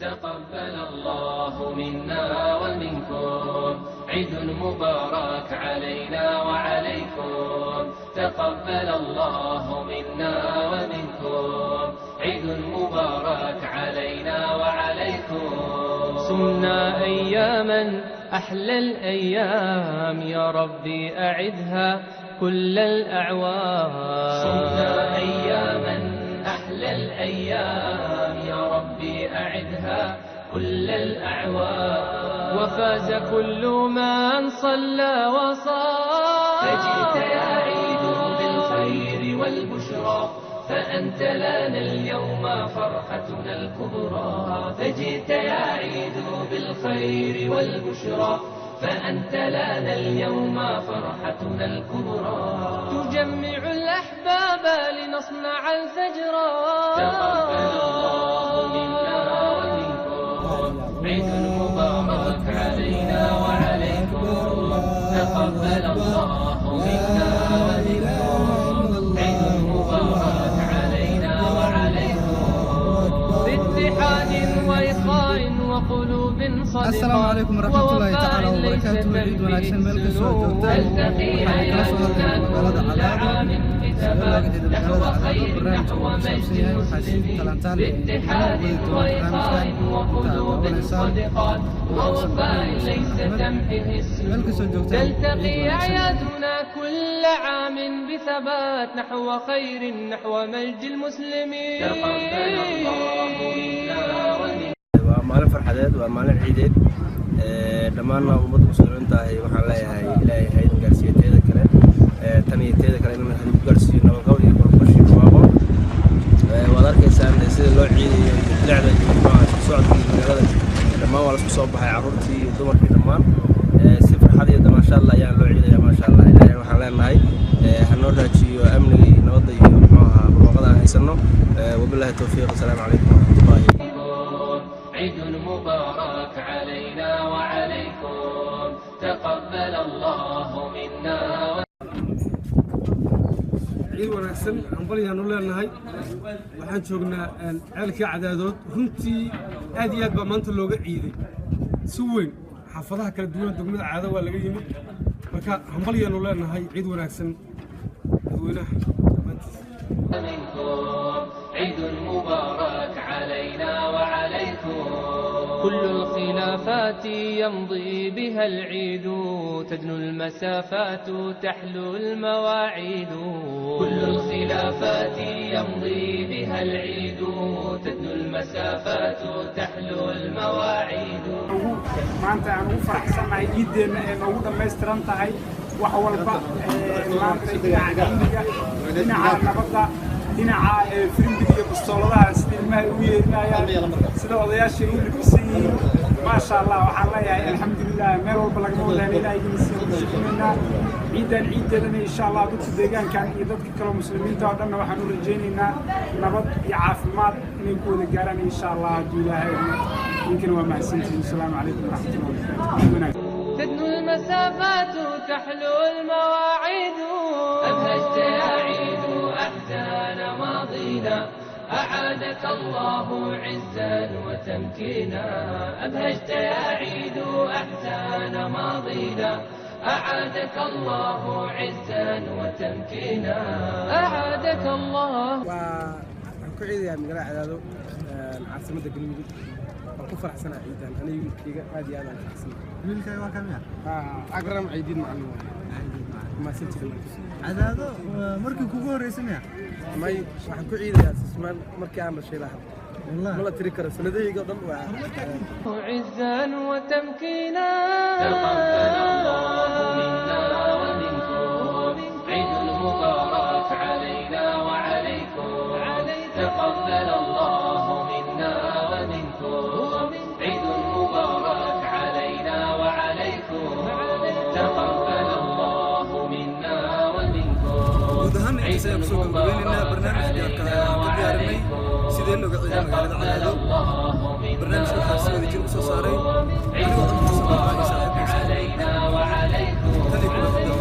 تقبل الله منا ومنكم عيد مبارك علينا وعليكم. تقبل الله منا ومنكم عيد مبارك علينا وعليكم. صمنا أياما أحلى الأيام يا ربي أعدها كل الأعوام. صمنا أياما أحلى الأيام يا ربي أعدها كل الأعوام. وفاز كل من صلى وصام. فجئت يا عيد بالخير والبشرى فأنت لنا اليوم فرحتنا الكبرى. فجئت يا عيد بالخير والبشرى فأنت لنا اليوم فرحتنا الكبرى. تجمع الأحباب لنصنع الفجر. تقبل الله منا ومنكم عيد مبارك علينا وعليكم. تقبل الله منا ومنكم عيد مبارك علينا وعليكم. باتحاد وإخاء وقلوب صادقة. السلام عليكم ورحمة الله تعالى وبركاته. عيد وناكسن ملك سوء تلتقي حياتنا كل عام بثبات نحو خير نحو مجد المسلمين. باتحاد وإخاء وقلوب صادقات ووفاء ليس تمحيه السنون. تلتقي أعيادنا كل عام بثبات نحو خير نحو مجد المسلمين. تقبل الله منا ومنكم. maalin farxadeed waa maalin ciideed dhammaanna ummadda muslimiinta ahi waxaan leeyahay ilaahay ha idin gaarsiiyo teeda kale tan iyo teeda kale inuu idinku gaarsiiyo nabadqab iyo barbashi dhawaaqo. waad arkaysaan sida loo ciidayo bilicda iyo socodka magaalada dhammaan waa lasku soo baxay carruurtii iyo dumarkii dhammaan si farxad iyo maasha Allah ayaan loo ciidaya maasha Allah. ilaahay waxaan leenahay ha noo raajiyo amniga iyo nabadda iyo barwaaqada aan haysano. wabillahi tawfiiq. assalaamu calaykum waraxmatullahi. عيد مبارك علينا وعليكم. تقبل الله منا. ciid wanaagsan hambalyaanu leenahay. waxaan joognaa ceelkii cadaadood. runtii aad iyo aad baa maanta looga ciiday si weyn. xaafadaha kala duwan degmada caado waa laga yimid. marka hambalyaanu leenahay. ciid wanaagsan dadweynaha dhammaantiisa. عيد مبارك علينا وعليكم. كل الخلافات يمضي بها العيد تدنو المسافات تحلو المواعيد. كل الخلافات يمضي بها العيد تدنو المسافات تحلو المواعيد. maanta aan ugu faraxsanahay ciideena ee noogu dhammaystiran tahay wax walba maanta dhinaca amniga, dhinaca nabadda, dhinaca firimbiga iyo bastooladaha sida ilmaha u yeerinayaan, sida odayaashii u libisan yihiin. maasha Allah waxaan leeyahay alxamdulilah meel walba lagama wadaan ilaahay inayna ciidan ciideedana insha Allah dadka deegaankan iyo dadka kale muslimiinta oo dhan waxaan u rajaynaynaa nabad iyo caafimaad inay ku wada gaaraan insha Allah haddii ilaahay يمكن وما سنتين. السلام عليكم ورحمة الله وبركاته. تدنو المسافات تحلو المواعيد. أبهجت يا عيد أحزان ماضينا أعادك الله عزا وتمكينا. أبهجت يا عيد أحزان ماضينا أعادك الله عزا وتمكينا. أعادك الله. وكعيد يا مقلع عدادو عاصمة الجنوب. ku faraxsanaa ciidan aniga wiilkayga aad iyo aad aan faraxsanaa. wiilkayga waa kamid agram ciidin macallin ma sintii cadaado markii kugu horeysay miya may waxaan ku ciidayaa sismaan markii aan dhashay lahaa wallahi ma la tiri karo sanadayga dhan waa عزا وتمكينا. تقبل الله منا ومنكم عيد مبارك علينا وعليكم. تقبل الله منا ومنكم عيد مبارك علينا وعليكم. تقبل الله منا ومنكم عيد مبارك علينا وعليكم. تقبل الله منا علينا وعليكم.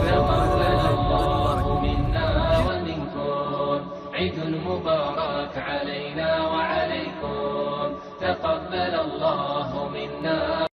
تقبل الله منا ومنكم عيد مبارك علينا وعليكم. تقبل الله